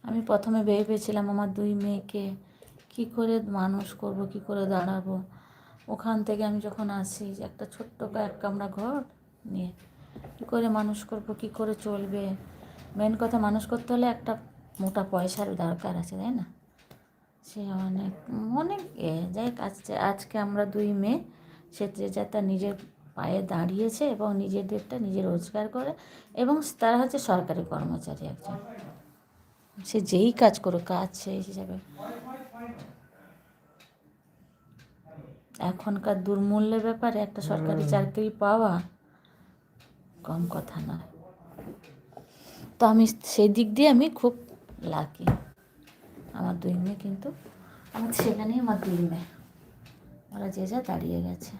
আমি প্রথমে ভেবেছিলাম আমার 2 মেয়েকে কী করে মানুষ করব, কী করে দাঁড়াবো। ওখান থেকে আমি যখন আসি একটা ছোট্ট এক কামরা ঘর নিয়ে কী করে মানুষ করব, কী করে চলবে। মেন কথা, মানুষ করতে হলে একটা মোটা পয়সার দরকার আছে, তাই না? সে অনেক অনেক যাই আজকে আমরা 2 মেয়ে, সে যে যাতে নিজের পায়ে দাঁড়িয়েছে এবং নিজেদেরটা নিজে রোজগার করে, এবং তারা হচ্ছে সরকারি কর্মচারী একজন। সে যেই কাজ করুক, কাজ সেই হিসাবে এখনকার দুর্মূল্যের ব্যাপারে একটা সরকারি চাকরি পাওয়া কম কথা নয়। তো আমি সেই দিক দিয়ে আমি খুব লাকি। আমার 2 মেয়ে, কিন্তু আমার ছেলে নেই, আমার 2 মেয়ে, ওরা যে যা দাঁড়িয়ে গেছে।